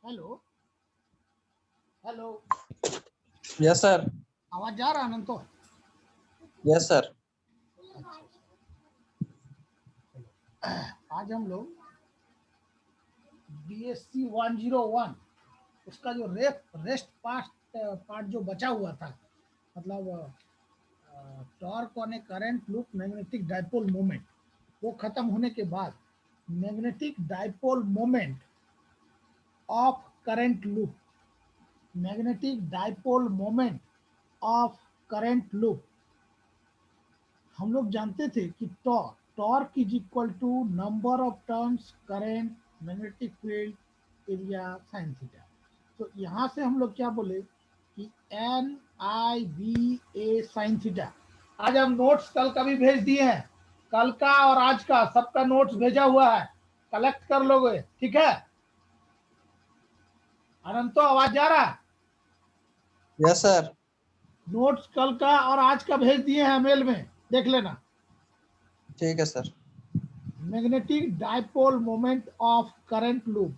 Hello hello. Yes sir. आवाज जा रहा है अनंत? Yes sir. आज हम लोग BSc 101 उसका जो रेस्ट पार्ट जो बचा हुआ था, मतलब torque on a current loop magnetic dipole moment, वो खत्म होने के बाद magnetic dipole moment of current loop, magnetic dipole moment of current loop, हम लोग जानते थे कि torque is equal to number of turns current magnetic field area sine theta. तो यहाँ से हम लोग क्या बोले कि NIVA साइन थीटा। आज हम नोट्स कल का भी भेज दिए हैं, कल का और आज का सबका नोट्स भेजा हुआ है, कलेक्ट कर लोगे, ठीक है? अनंतो आवाज जा रहा है? Yes sir. नोट्स कल का और आज का भेज दिए हैं मेल में, देख लेना। ठीक है sir. Magnetic dipole moment of current loop,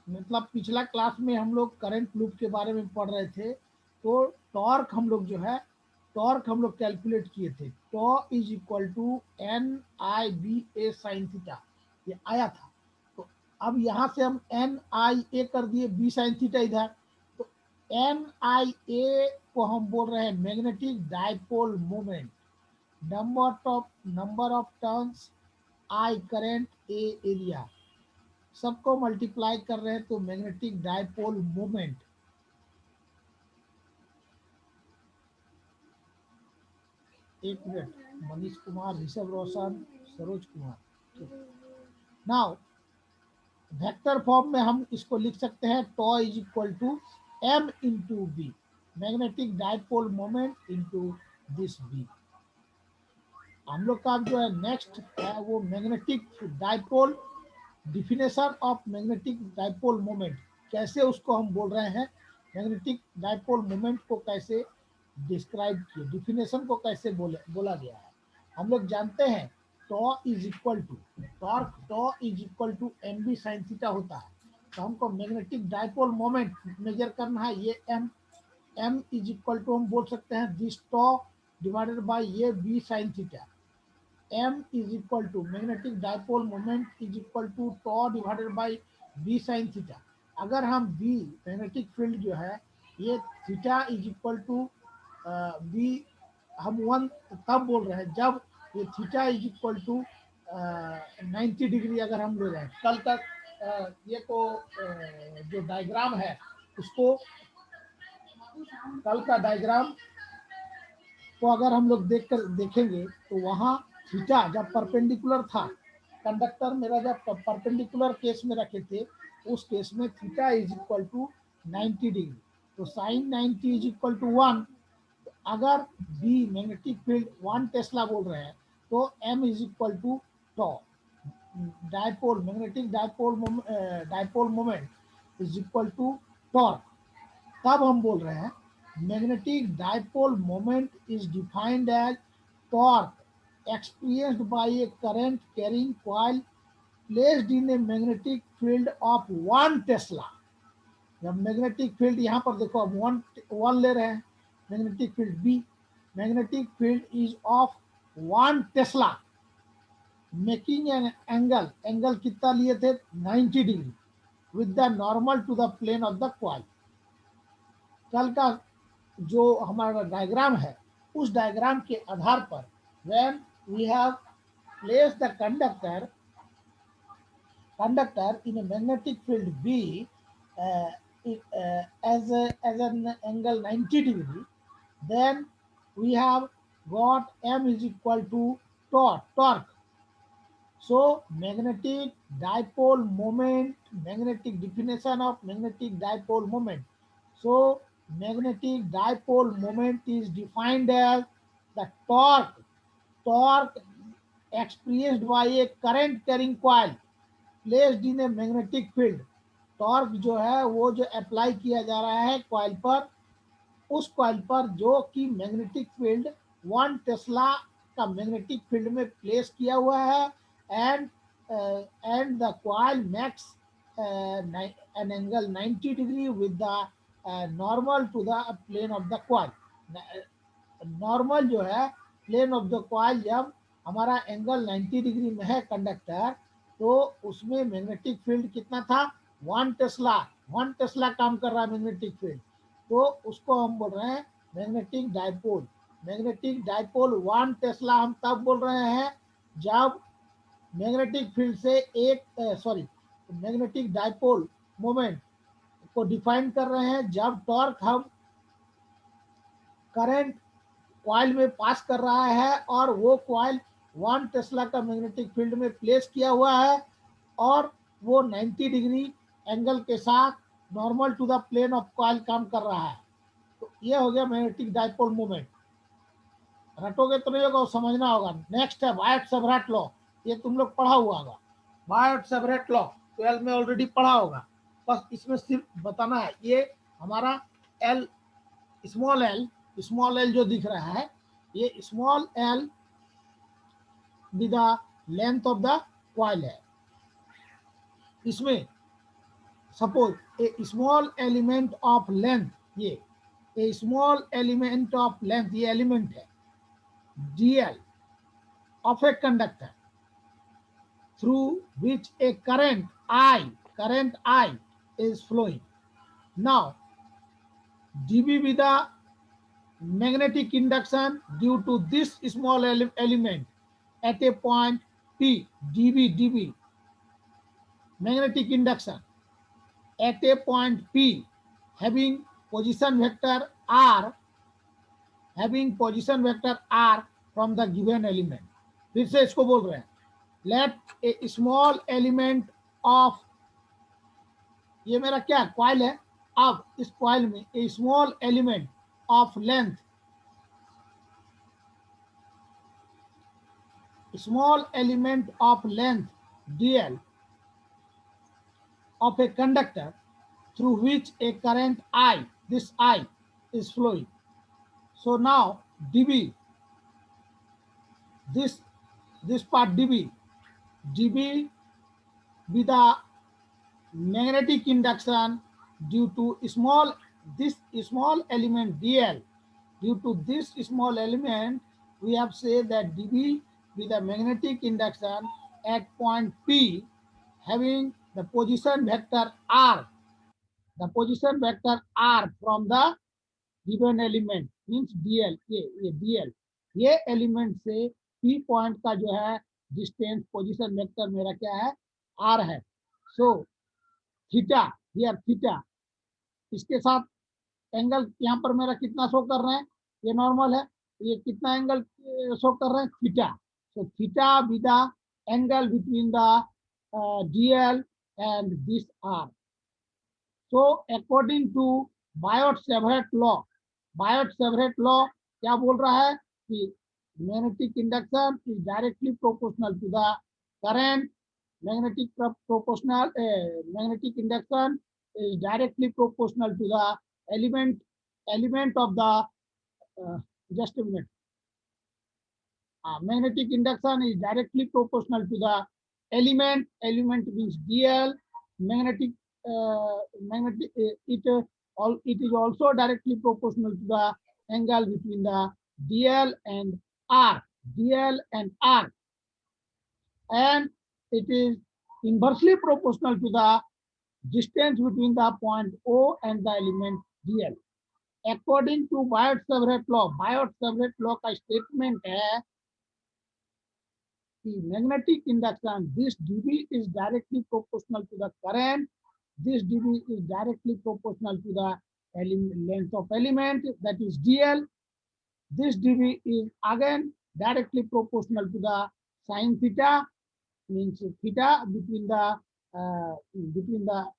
मतलब पिछला क्लास में हम लोग करंट लूप के बारे में पढ़ रहे थे, तो टॉर्क हम लोग जो है टॉर्क हम लोग कैलकुलेट किए थे, tau is equal to NIVA sine theta, ये आया था। तो अब यहाँ से हम NIA कर दिए B साइन थीटा इधर, तो NIA को हम बोल रहे हैं magnetic dipole moment, number of turns I current A area, सबको मल्टीप्लाई कर रहे हैं तो मैग्नेटिक डाइपोल मोमेंट। एक minute, Manish Kumar, Rishabh Roshan, Saroj Kumar. Now vector form में हम इसको लिख सकते हैं, tau is equal to M into B, magnetic dipole moment into this B. हम लोग का जो है नेक्स्ट है वो magnetic dipole, definition of magnetic dipole moment, कैसे उसको हम बोल रहे हैं, मैग्नेटिक डाइपोल मोमेंट को कैसे डिस्क्राइब किए, डिफिनेशन को कैसे बोला गया है। हम लोग जानते हैं tau is equal to torque, tau is equal to MB sine theta होता है। तो हमको मैग्नेटिक डाइपोल मोमेंट मेजर करना है, ये M इज इक्वल टू हम बोल सकते हैं दिस टॉ डिवाइडेड बाय ये B sine theta. M is equal to magnetic dipole moment is equal to tau divided by B sine theta. अगर हम B मैग्नेटिक फील्ड जो है ये theta is equal to B, हम 1 तब बोल रहे हैं जब ये theta is equal to 90 degree अगर हम ले रहे हैं। कल तक ये को जो डायग्राम है उसको, कल का डायग्राम को अगर हम लोग देखेंगे तो वहाँ थीटा जब परपेंडिकुलर था, कंडक्टर मेरा जब परपेंडिकुलर केस में रखे थे, उस केस में theta is equal to 90 degree, तो साइन 90 इज इक्वल टू 1। अगर बी मैग्नेटिक फील्ड 1 टेस्ला बोल रहे हैं तो M is equal to tau, dipole magnetic dipole moment is equal to torque. तब हम बोल रहे हैं magnetic dipole moment is defined as torque experienced by a current carrying coil placed in a magnetic field of 1 tesla. जब magnetic field यहाँ पर देखो, अब वन ले रहे हैं, magnetic field B, magnetic field is of 1 tesla, making an angle कितना लिए थे 90 degree with the normal to the plane of the coil. कल का जो हमारा डायग्राम है उस डायग्राम के आधार पर when we have place the conductor in a magnetic field B as an angle 90 degree, then we have got M is equal to torque. So magnetic dipole moment, magnetic definition of magnetic dipole moment. So magnetic dipole moment is defined as the torque experienced by a current carrying coil placed in a magnetic field. Torque जो है वो जो apply किया जा रहा है coil पर, उस कॉइल पर जो कि मैग्नेटिक फील्ड 1 टेस्ला का मैग्नेटिक फील्ड में प्लेस किया हुआ है, and the coil makes an angle 90 degree with the normal to the plane of the coil. Normal जो है प्लेन ऑफ द कॉइल, जब हमारा एंगल 90 डिग्री में है कंडक्टर, तो उसमें मैग्नेटिक फील्ड कितना था, 1 टेस्ला। 1 टेस्ला काम कर रहा है मैग्नेटिक फील्ड, तो उसको हम बोल रहे हैं magnetic dipole. Magnetic dipole 1 Tesla हम तब बोल रहे हैं जब मैग्नेटिक फील्ड से मैग्नेटिक डाइपोल मोमेंट को डिफाइन कर रहे हैं जब टॉर्क हम करंट कॉइल में पास कर रहा है और वो कॉइल 1 टेस्ला का मैग्नेटिक फील्ड में प्लेस किया हुआ है और वो 90 डिग्री एंगल के साथ normal to the plane of coil काम कर रहा है। तो ये हो गया मैग्नेटिक डाइपोल मोमेंट। रटोगे तो नहीं होगा, समझना होगा। नेक्स्ट है वायट सेवरेट लॉ। ये तुम लोग पढ़ा हुआ होगा, वायट सेवरेट लॉ 12 में ऑलरेडी पढ़ा होगा। बस इसमें सिर्फ बताना है, ये हमारा एल, स्मॉल एल जो दिख रहा है, ये small L with the length of the coil है। इसमें suppose A small element of length, ये ए स्मॉल एलिमेंट ऑफ लेंथ, ये एलिमेंट है DL of a conductor through which a current I is flowing. Now, dB with the magnetic induction due to this small element at a point P, dB, magnetic induction at a point P having position vector R from the given element. फिर से इसको बोल रहे हैं, let a small element of, ये मेरा क्या coil है, अब इस कॉइल में a small element of length, dl of a conductor through which a current I, this I is flowing. So now dB, this part dB with the magnetic induction due to this small element dl, due to this small element we have said that dB with the magnetic induction at point P having the position vector r, from the given element means dl, ये dl, ये element से p point का जो है distance, position vector मेरा क्या है, r है। सो थीटा, हियर थीटा, इसके साथ एंगल यहाँ पर मेरा कितना शो कर रहे हैं, ये नॉर्मल है, ये कितना एंगल शो कर रहे हैं, theta. So theta with the angle between the dl and this r. So according to Biot-Savart law क्या बोल रहा है कि magnetic induction is directly proportional to the current. Magnetic induction is directly proportional to the element of the just a minute. Magnetic induction is directly proportional to the element means dl. It is also directly proportional to the angle between the dl and r, and it is inversely proportional to the distance between the point O and the element dl. According to Biot-Savart law का statement है कि magnetic induction, this dB is directly proportional to the current, this dB is directly proportional to the length of element, that is dl. This dB is again directly proportional to the sin theta, means theta between the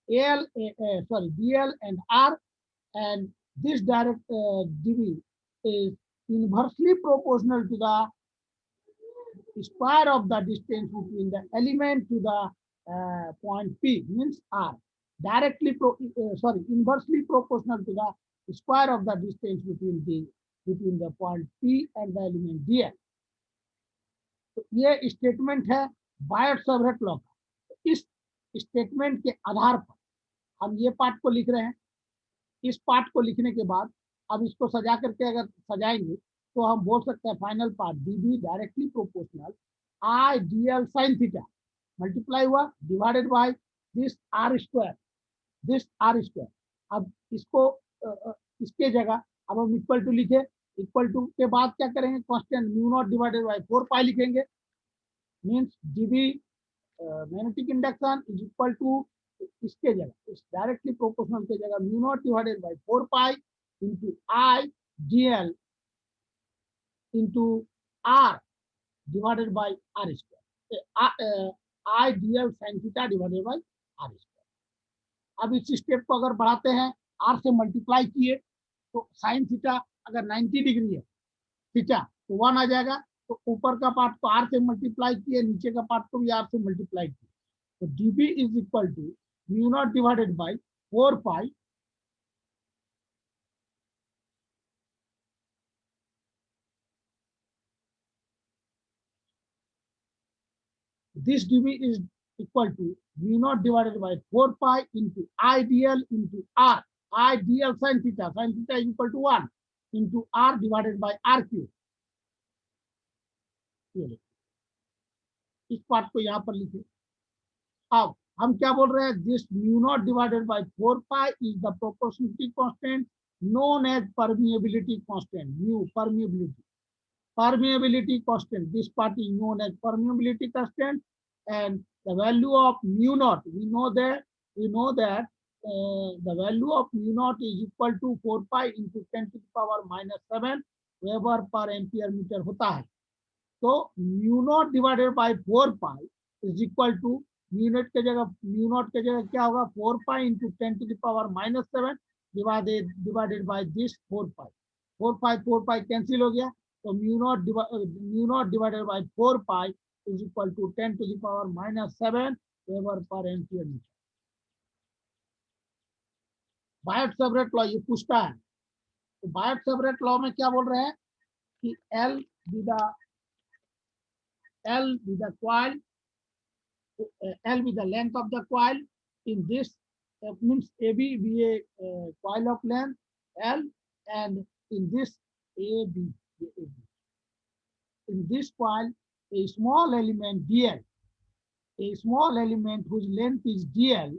dl and r, and this direct dB is inversely proportional to the square of the distance between the element to the point P, means r, inversely proportional to the square of the distance between the point P and the element dl. तो ये statement है Biot-Savart law का। इस statement के आधार पर हम ये पार्ट को लिख रहे हैं। इस पार्ट को लिखने के बाद अब इसको सजा करके अगर सजाएंगे तो हम बोल सकते हैं final part dB directly proportional I dl sin theta multiply हुआ divided by this r square. अब इसको इसके जगह अब हम इक्वल टू लिखे, इक्वल टू के बाद क्या करेंगे, constant mu not divided by 4 pi लिखेंगे। Means dB magnetic induction is equal to इसके जगह, इस डायरेक्टली प्रोपोर्शनल के जगह mu not divided by 4 pi into I dl into r divided by r square, I dl sin theta divided by r square. अब इस step को अगर बढ़ाते हैं, r से मल्टीप्लाई किए तो साइन थीटा अगर 90 डिग्री है थीटा तो 1 आ जाएगा, तो ऊपर का पार्ट को r से मल्टीप्लाई किए, नीचे का पार्ट को भी r से मल्टीप्लाई किए, तो dB is equal to mu not divided by 4 pi this dB is equal to V naught divided by 4 pi into IDL into R. IDL sin theta is equal to 1 into R divided by R cube. इस part को यहाँ पर लिखे। अब हम क्या बोल रहे हैं, this mu naught divided by 4 pi is the proportionality constant known as permeability constant, mu permeability constant. This part is known as permeability constant, and the value of mu naught, we know that the value of mu naught is equal to 4 pi into 10 to the power minus 7 weber per ampere metre होता है। तो mu not divided by 4 pi is equal to mu naught के जगह क्या होगा, 4 pi into 10 to the power minus 7 divided by this 4 pi. 4 pi cancel हो गया, तो mu not divided by 4 pi is equal to 10 to the power minus 7 weber per ampere metre. Biot Savart law ये पूछता है, तो बायोट-सावर्त लॉ में क्या बोल रहे हैं कि L with the coil, L with the length of the coil in this means AB be a coil of length L, and in this AB. In this coil, a small element DL, a small element whose length is DL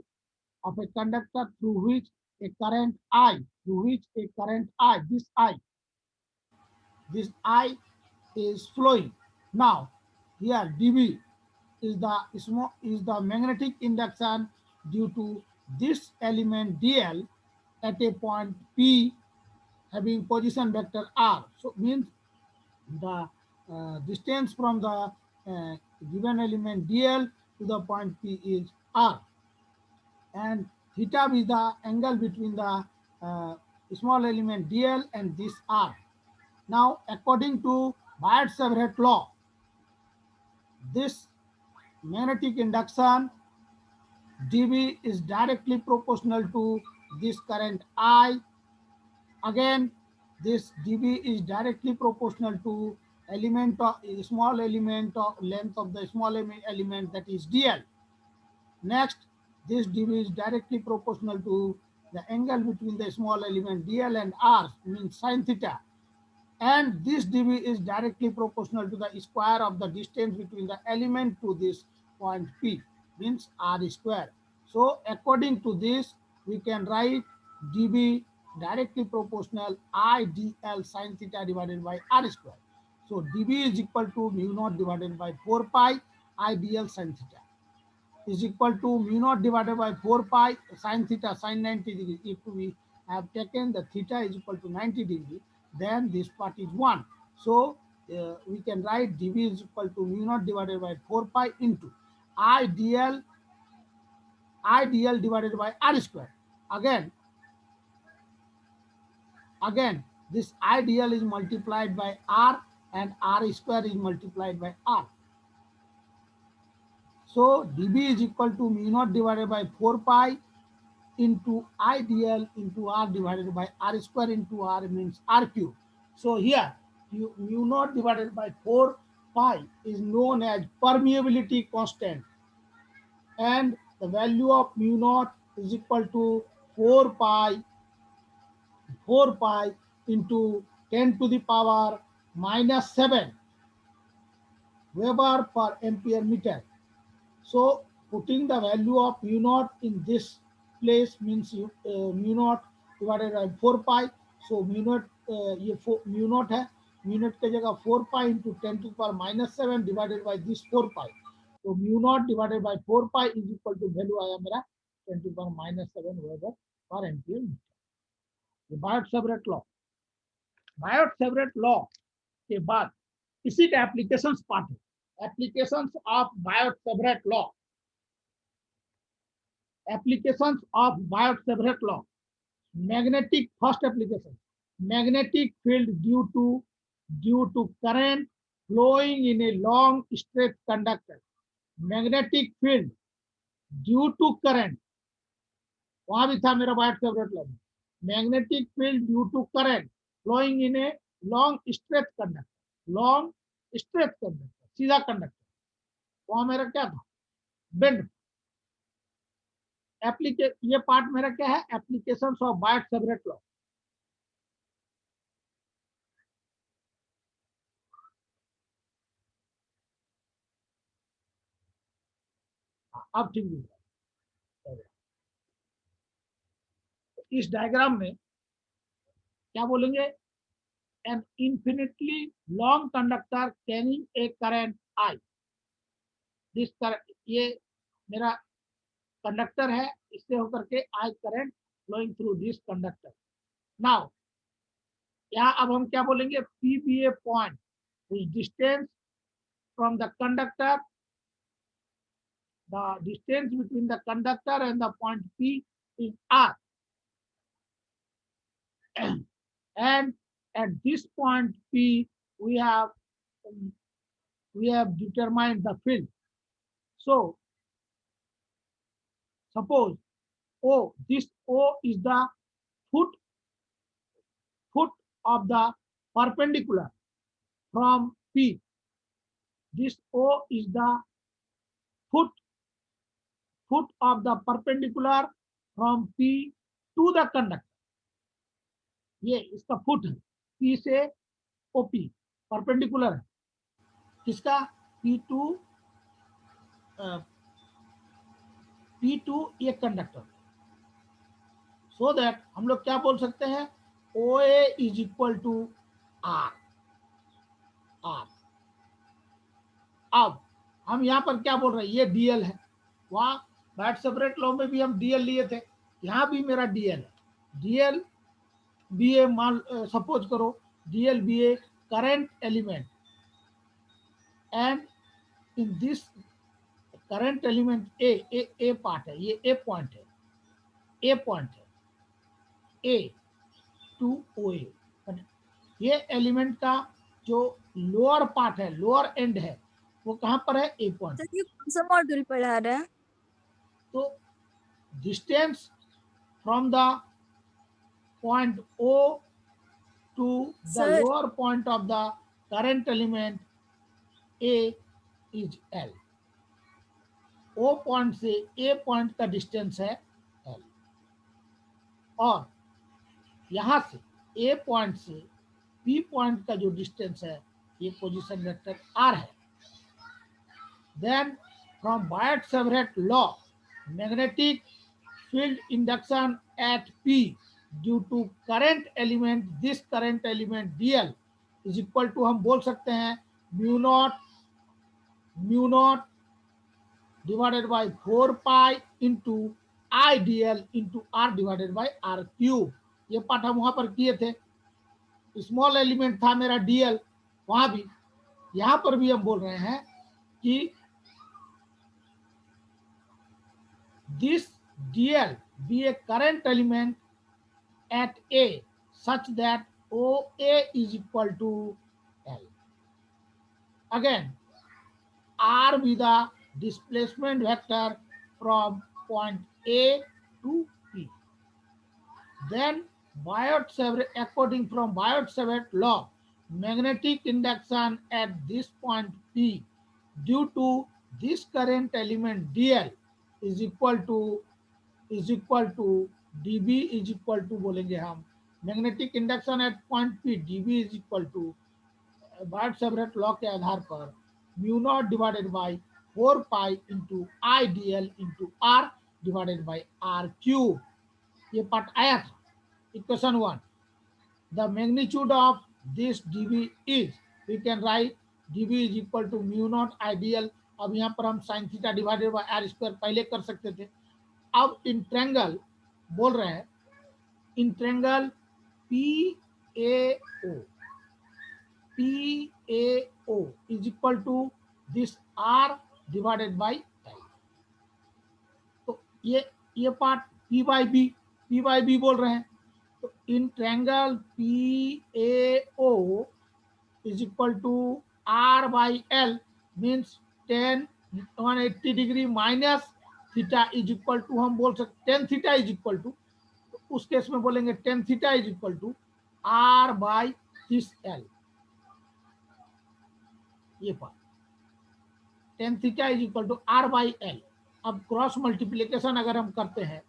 of a conductor through which a current I, this I is flowing. Now, here dB is the magnetic induction due to this element DL at a point P having position vector R. So means the distance from the given element DL to the point P is R, and theta is the angle between the small element DL and this R. Now, according to Biot-Savart law, this magnetic induction dB is directly proportional to this current I. Again, this dB is directly proportional to small element of length of the small element, that is DL. Next, this dB is directly proportional to the angle between the small element DL and R, means sin theta. And this dB is directly proportional to the square of the distance between the element to this point P, means R square. So according to this, we can write dB directly proportional I dl sin theta divided by R square. So dB is equal to mu naught divided by 4 pi I dl sin theta is equal to mu naught divided by 4 pi sin theta sin 90 degree. If we have taken the theta is equal to 90 degree, then this part is 1. So we can write dB is equal to mu naught divided by 4 pi into I dl divided by R square. Again this I dl is multiplied by R, and R square is multiplied by R. So dB is equal to mu naught divided by 4 pi into I dl into R divided by R square into R, means R cube. So here mu naught divided by 4 pi is known as permeability constant, and the value of mu naught is equal to 4 pi into 10 to the power minus 7 Weber per ampere meter. So putting the value of mu naught in this place means mu naught divided by 4 pi. So mu naught ये mu naught है, mu naught की जगह 4 pi into 10 to the power minus 7 divided by this 4 pi. So mu naught divided by 4 pi is equal to value आया मेरा 10 to the power minus 7 Weber per ampere meter. ये बायोट-सेवरेट law, बायोट-सेवरेट law के बाद इसी का applications part है, applications of Biot Savart law, applications of Biot-Savart law. Magnetic first application, magnetic field due to current flowing in a long straight conductor. Magnetic field due to current, वहां भी था मेरा Biot-Savart law. Magnetic field due to current flowing in a long straight conductor, long straight conductor, सीधा conductor. वहां मेरा क्या था, bend. ये पार्ट मेरा क्या है, एप्लीकेशंस ऑफ बायोट-सेवरेट लॉ. अब ठीक है. इस डायग्राम में क्या बोलेंगे, an infinitely long conductor carrying a current I. This ये मेरा कंडक्टर है, इससे होकर के I current flowing through this conductor. Now यहाँ अब हम क्या बोलेंगे, P be a point distance from the conductor, the distance between the conductor and the point P is R, and at this point P we have determined the field. So suppose O, this O is the foot of the perpendicular from P. This O is the foot of the perpendicular from P to the conductor. ये इसका foot है, P से OP perpendicular है, किसका, P2 ये conductor. So that हम लोग क्या बोल सकते हैं, OA is equal to R. अब हम यहाँ पर क्या बोल रहे हैं, ये DL है, वहाँ बायोट-सेवरेट लॉ में भी हम DL लिए थे, यहाँ भी मेरा DL है. DL बी ए मान सपोज करो, DL be a current element, and in this current element a part है, ये ए पॉइंट है, ए टू ओ ए. ये एलिमेंट का जो लोअर पार्ट है, लोअर एंड है, वो कहाँ पर है, ए पॉइंट. सर ये कौन सा मॉड्यूल पढ़ा रहा है? तो distance from the point O to the lower point of the current element A is L. O point से A point का डिस्टेंस है L, और यहाँ से A point से B point का जो डिस्टेंस है, ये पोजीशन वेक्टर R है. Then from Biot-Savart law, magnetic field induction at P due to current element, this current element DL is equal to, हम बोल सकते हैं, mu naught divided by 4 pi into I DL into R divided by R cube. ये part हम वहां पर किए थे, स्मॉल एलिमेंट था मेरा DL, वहां भी, यहां पर भी हम बोल रहे हैं कि this DL be a current element at A such that OA is equal to L. Again, R be the displacement vector from point A to P. Then according from Biot-Savart law, magnetic induction at this point P due to this current element DL is equal to dB is equal to बोलेंगे हम magnetic induction at point P, dB is equal to Biot Savart law के आधार पर mu not divided by 4 pi into I D L into R divided by R cube. ये part आया था equation 1। The magnitude of this dB is, we can write dB is equal to mu not I D L. अब यहाँ पर हम sine theta divided by R square पहले कर सकते थे। अब इन ट्रायंगल बोल रहे हैं, in triangle PAO is equal to this R divided by L। तो ये पार्ट P बाई बी बोल रहे हैं। तो in triangle PAO is equal to R by L means 180 degree minus theta is equal to, हम बोल सकते 10 theta is equal to, तो उस केस में बोलेंगे 10 theta is equal to R by this L। ये part 10 theta is equal to R by L। अब cross multiplication अगर हम करते हैं,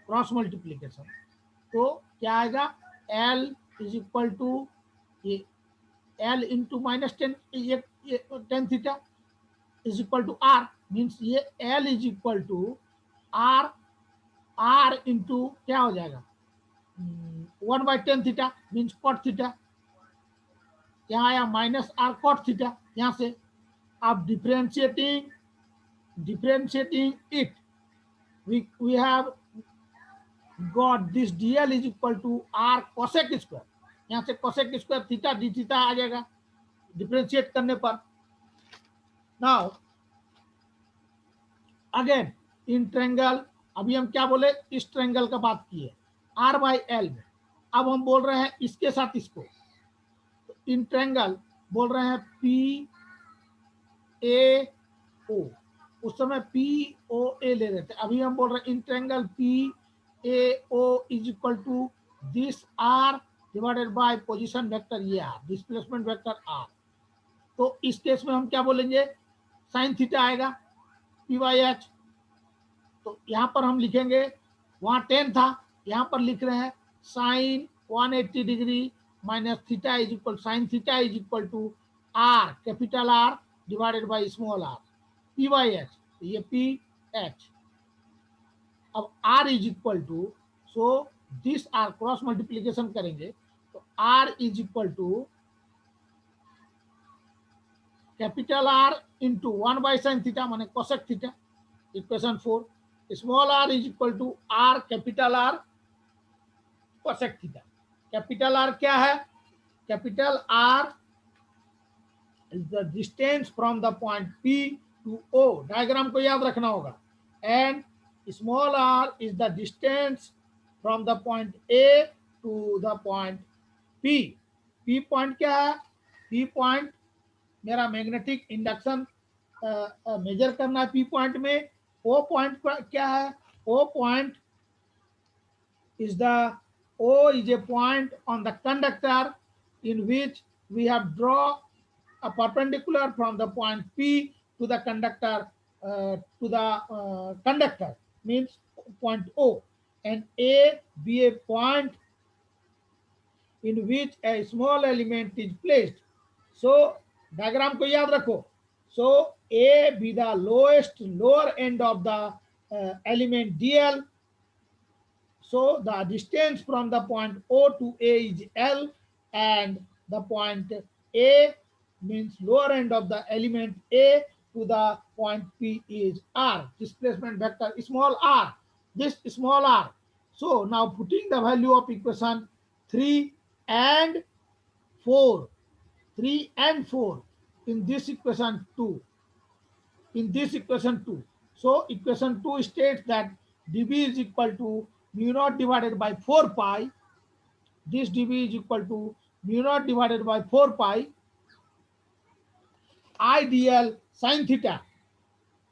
क्रॉस मल्टीप्लीकेशन, तो क्या आएगा, L इज इक्वल टू ये L इंटू माइनस 10, ये 10 theta is equal to R means ये L is equal to R into क्या हो जाएगा 1/10 थीटा मीन्स कॉट थीटा। यहाँ आया माइनस R कॉट थीटा यहाँ से। अब differentiating it, we have got this dl is equal to R cosec square. यहाँ से cosec square theta D theta आ जाएगा डिफरेंशिएट करने पर। नाउ अगेन इन ट्रायंगल, अभी हम क्या बोले, इस ट्रायंगल का बात की है R बाई L में। अब हम बोल रहे हैं इसके साथ इसको, तो इन ट्रायंगल बोल रहे हैं PAO, उस समय POA ले रहे थे, अभी हम बोल रहे हैं in triangle PAO is equal to this R divided by position vector ये R, डिस्प्लेसमेंट वेक्टर R। तो इस केस में हम क्या बोलेंगे, साइन थीटा आएगा P बाई H। तो यहाँ पर हम लिखेंगे, वहाँ 10 था, यहाँ पर लिख रहे हैं sine 180 degree minus theta is equal, sine theta is equal to R capital R divided by small r P by H। ये PH। अब R is equal to, so this R cross multiplication करेंगे तो R is equal to capital R into 1 by sine theta माने cosec theta, equation 4। Small r is equal to R capital R cosec theta. Capital R क्या है, capital R is the distance from the point P to O, diagram को याद रखना होगा। And small r is the distance from the point A to the point P। P point क्या है, P point मेरा magnetic induction measure करना है P point में। O पॉइंट क्या है, O point is a point on the conductor in which we have draw a perpendicular from the point P to the conductor conductor means point O, and A be a point in which a small element is placed. So diagram को याद रखो, so A be the lower end of the element DL. So the distance from the point O to A is L, and the point A means lower end of the element A to the point P is R, displacement vector small r, this small r. So now putting the value of equation 3 and 4 in this equation 2, so equation 2 states that dB is equal to mu naught divided by 4 pi, this dB is equal to mu naught divided by 4 pi I dl sin theta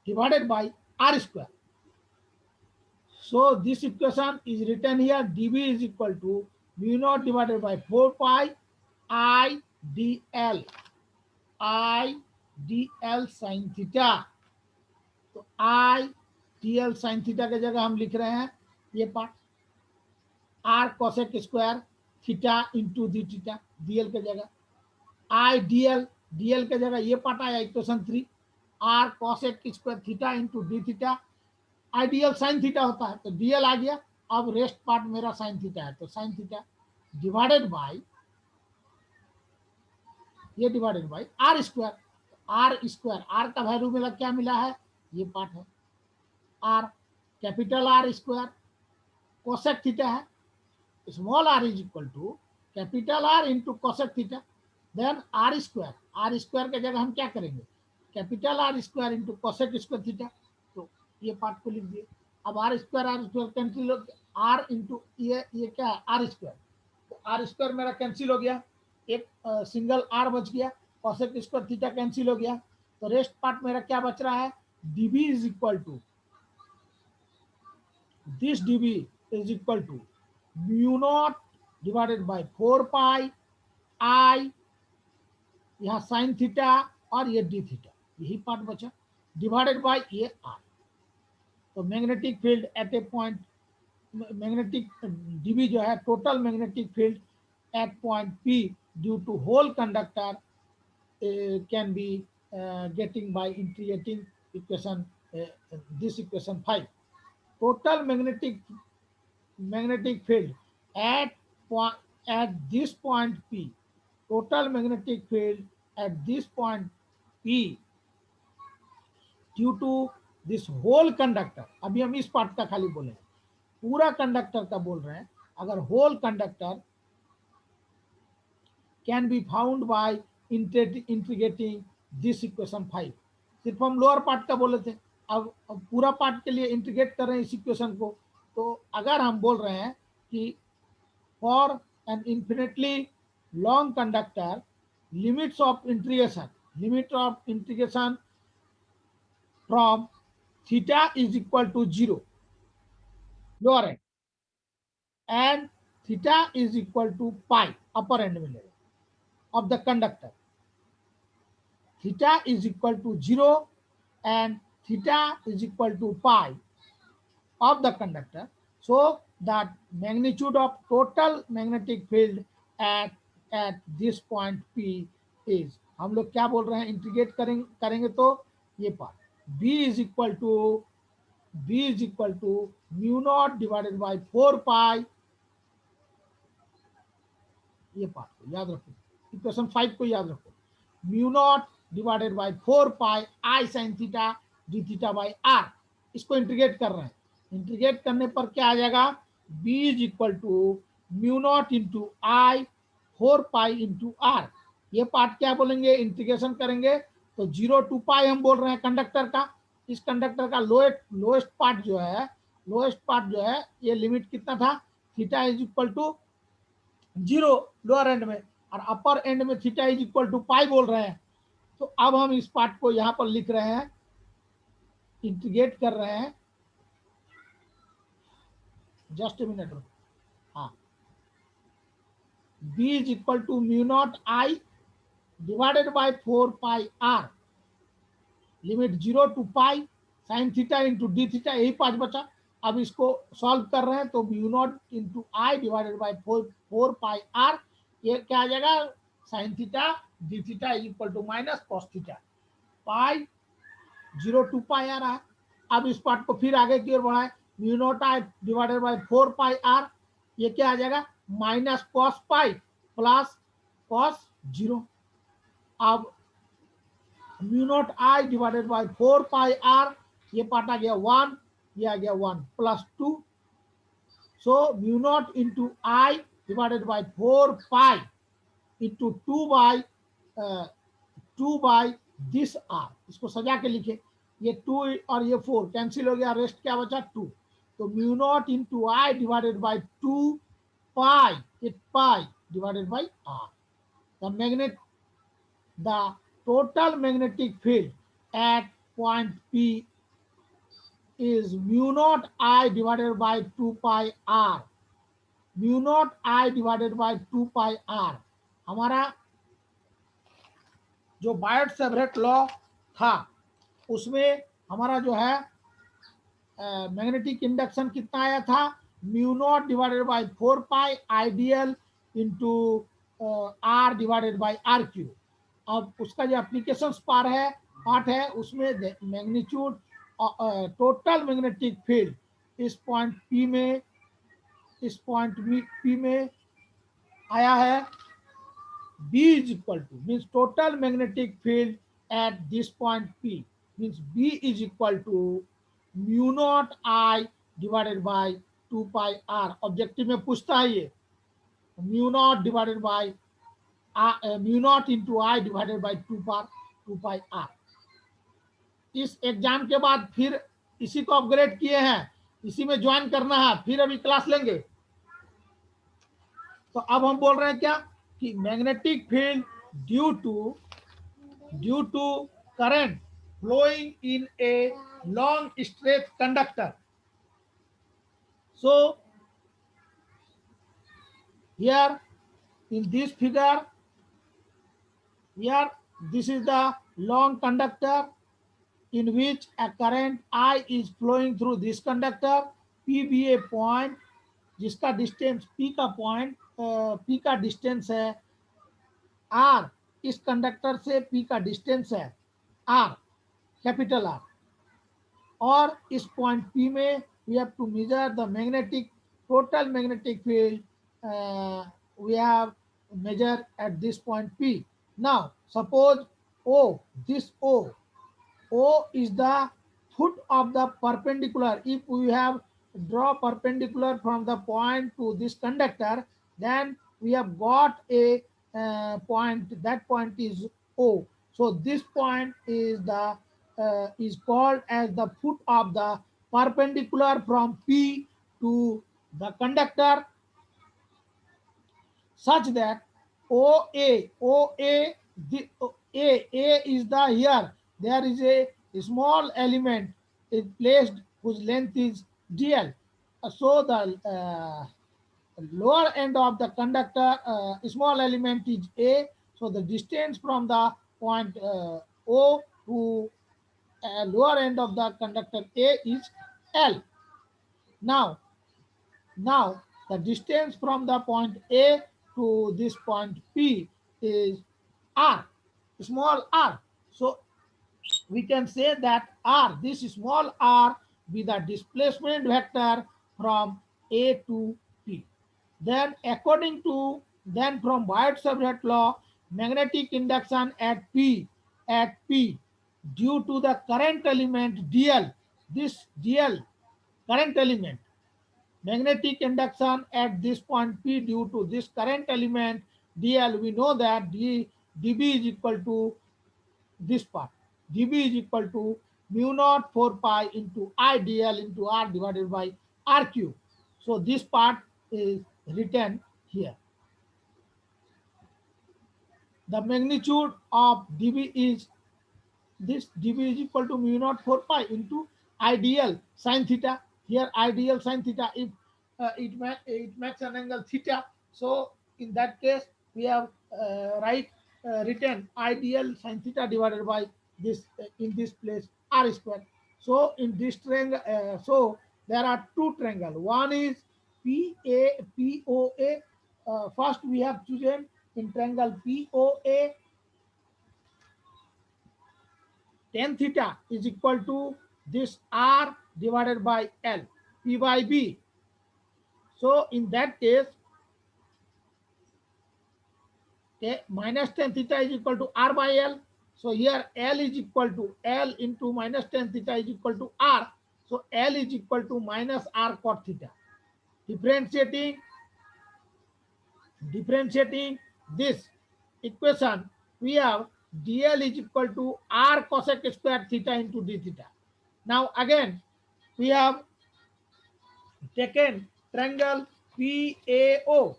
divided by r square. So this equation is written here, dB is equal to mu naught divided by 4 pi I dl sin theta. So I dl sin theta के जगह हम लिख रहे हैं ये part, r cosec square theta into D theta dl के जगह, i dl के जगह ये पार्ट आया equation 3, r cosec square theta into D theta, ideal sine theta होता है तो dl आ गया। अब रेस्ट पार्ट मेरा साइन थीटा है तो साइन थीटा डिवाइडेड बाय ये divided by R square R का वैल्यू मेरा क्या मिला है ये पार्ट है R, capital R square cosec theta है, small R is equal to capital R into cosec theta, then R square के जगह हम क्या करेंगे capital R square into cosec square theta, तो ये पार्ट को लिख दिए। अब आर स्क्वायर कैंसिल हो गया, आर इंटू ये क्या है आर स्क्वायर, तो आर स्क्वायर मेरा कैंसिल हो गया, एक सिंगल आर बच गया, कोसेक स्क्वायर थीटा कैंसिल हो गया, तो रेस्ट पार्ट मेरा क्या बच रहा है dB is equal to this dB is equal to mu not divided by 4 pi I, यहाँ साइन थीटा और ये डी थीटा, यही पार्ट बचा डिवाइडेड बाय ये आर। तो magnetic field at a point, magnetic dB जो है total magnetic field at point P due to whole conductor can be getting by integrating equation this equation 5। Total magnetic field at this point P, total magnetic field at this point P due to this whole conductor, अभी हम इस part का खाली बोले हैं, पूरा conductor का बोल रहे हैं, अगर whole conductor can be found by integrating this equation 5, सिर्फ हम लोअर पार्ट का बोले थे, अब पूरा पार्ट के लिए इंटीग्रेट कर रहे हैं इस इक्वेशन को, तो अगर हम बोल रहे हैं कि for an infinitely long conductor limit of integration from theta is equal to 0 lower end and theta is equal to pi upper end में of the conductor, theta is equal to 0 and theta is equal to pi of the conductor, so that magnitude of total magnetic field at this point P is, हम लोग क्या बोल रहे हैं integrate करेंगे तो ये part B is equal to mu not divided by 4 pi, ये पार्ट को याद रखो, इक्वेशन 5 को याद रखो, mu not divided by 4 pi I sine theta D theta by R, इसको इंटीग्रेट कर रहे हैं, इंटीग्रेट करने पर क्या आ जाएगा B is equal to mu not into I 4 pi into R, ये पार्ट क्या बोलेंगे इंटीग्रेशन करेंगे तो 0 टू पाई हम बोल रहे हैं कंडक्टर का, इस कंडक्टर का लोएस्ट पार्ट जो है ये लिमिट कितना था theta is equal to 0 lower end में, और अपर एंड में theta is equal to pi बोल रहे हैं, तो अब हम इस पार्ट को यहाँ पर लिख रहे हैं, इंटीग्रेट कर रहे हैं, जस्ट ए मिनट, हाँ B is equal to mu not I divided by 4 pi R, limit 0 to pi sine theta into D theta, यही पांच बचा, अब इसको सॉल्व कर रहे हैं तो mu not into I divided by 4 pi R, ये क्या आ जाएगा sine theta D theta is equal to minus cos theta, pi 0 to pi आ रहा है। अब इस पार्ट को फिर आगे की ओर बढ़ाए, mu not I divided by 4 pi R, ये क्या आ जाएगा minus cos pi plus cos 0, अब mu not I divided by 4 pi R, ये पार्ट आ गया 1, ये आ गया 1 plus 2, so mu not into I divided by 4 pi into 2 by this R, इसको सजा के लिखे, ये 2 और ये 4 कैंसिल हो गया, रेस्ट क्या बचा 2, तो mu not into I divided bye 2 pi, it pi divided by r, the total magnetic field at point P is mu naught I divided by 2 pi r, mu naught I divided by 2 pi r, हमारा जो बायट सेवरेट law था उसमें हमारा जो है magnetic induction कितना आया था, mu not divided by 4 pi ideal into R divided by R Q. अब उसका जो एप्लीकेशन पार्ट है उसमें मैग्नीट्यूड टोटल मैग्नेटिक फील्ड इस पॉइंट पी में आया है, B is equal to means total magnetic field at this point P means B is equal to mu naught I divided by 2 pi R। Objective में पूछता है ये mu naught divided by mu naught into I divided by 2 pi R। इस exam के बाद फिर इसी को अपग्रेड किए हैं, इसी में ज्वाइन करना है, फिर अभी क्लास लेंगे। तो अब हम बोल रहे हैं क्या कि magnetic field due to current flowing in a long straight conductor. So here in this figure, here this is the long conductor in which a current I is flowing through this conductor, P be a point जिसका distance P का point P का distance है R, इस conductor से P का distance है R, capital R, और इस पॉइंट P में we have to measure the magnetic total magnetic field we have measured at this point P. Now suppose O, this O is the foot of the perpendicular. If we have draw perpendicular from the point to this conductor, then we have got a point, that point is O. So this point is the is called as the foot of the perpendicular from P to the conductor, such that OA is the here there is a small element is placed whose length is dl. So the lower end of the conductor small element is A, so the distance from the point O to lower end of the conductor A is L. Now the distance from the point A to this point P is R, small r. So we can say that R, this small r, be the displacement vector from A to P. Then from Biot-Savart law, magnetic induction at P due to the current element dl, this dl current element, magnetic induction at this point P due to this current element dl, we know that dB is equal to this part, dB is equal to mu naught 4 pi into I dl into R divided by R cube. So this part is written here. The magnitude of dB is this, dB is equal to mu naught 4 pi into I dl sin theta. Here I dl sin theta, if it makes an angle theta, so in that case we have written I dl sin theta divided by this in this place R square. So in this triangle, so there are two triangles. One is POA. First we have chosen in triangle POA, tan theta is equal to this R divided by L, P by B. So in that case, minus tan theta is equal to R by L. So here L is equal to L into minus tan theta is equal to R. So L is equal to minus R cot theta. Differentiating this equation, we have dl is equal to R cosec square theta into d theta. Now again, we have taken triangle PAO.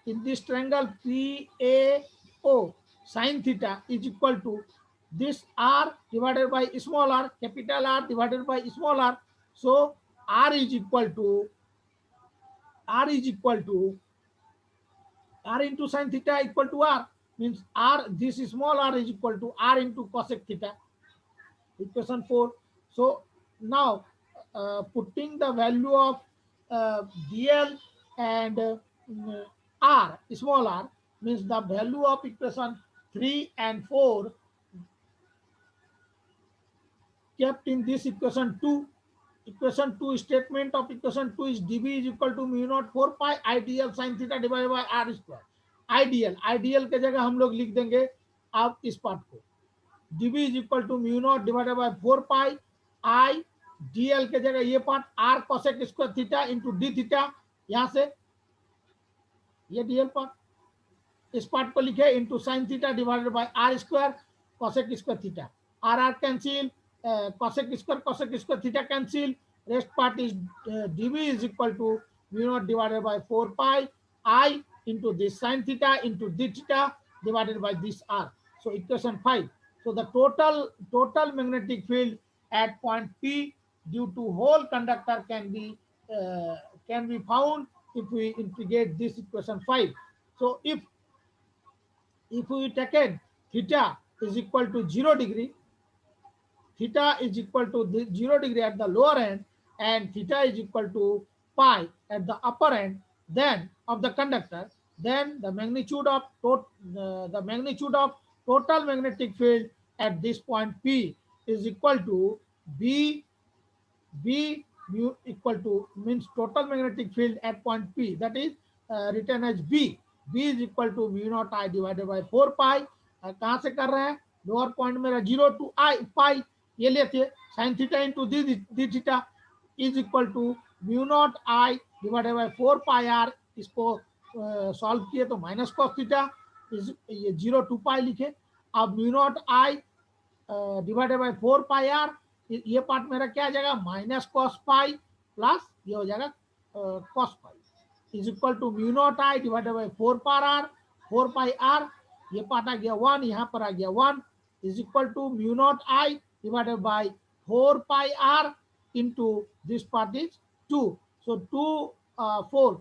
In this triangle PAO, sin theta is equal to this R divided by small r, capital R divided by small r. So R is equal to R into sin theta equal to R. means r, this small r is equal to r into cosec theta, equation 4. So now putting the value of dl and r, small r, means the value of equation 3 and 4 kept in this equation 2. Equation 2 statement of equation 2 is dv is equal to mu naught 4 pi idl sin theta divided by r square. Ideal के जगह हम लोग लिख देंगे आप इस part को, dv is equal to mu not divided by 4 pi I dl के जगह ये part r cosec square theta into D theta, यहां से ये dl पार्ट इस पार्ट को लिखे into sine theta divided by r square cosec square theta, r cancel, cosec square theta cancel, rest part is dv is equal to mu not divided by 4 pi I into this sin theta into d theta divided by this r. So equation 5. So the total magnetic field at point P due to whole conductor can be found if we integrate this equation 5. So if we take theta is equal to 0 degree, theta is equal to 0 degree at the lower end and theta is equal to pi at the upper end, then of the conductor, then the magnitude of total magnetic field at this point P is equal to B mu equal to, means total magnetic field at point P, that is written as B is equal to mu naught I divided by 4 pi. कहाँ से कर रहे हैं, lower point मेरा 0 to I पाई, ये लेते sin theta into d theta is equal to mu naught I divided by 4 pi r. इसको solve किए तो माइनस कॉस थीटा, ये 0 to पाई लिखे. अब mu not I divided by 4 pi R, ये पार्ट मेरा क्या आ जाएगा, माइनस कॉस पाई प्लस ये हो जाएगा cos pi is equal to mu not I divided by 4 pi R, ये पार्ट आ गया 1, यहाँ पर आ गया 1 is equal to mu not I divided by 4 pi R into this part is 2. So 2 4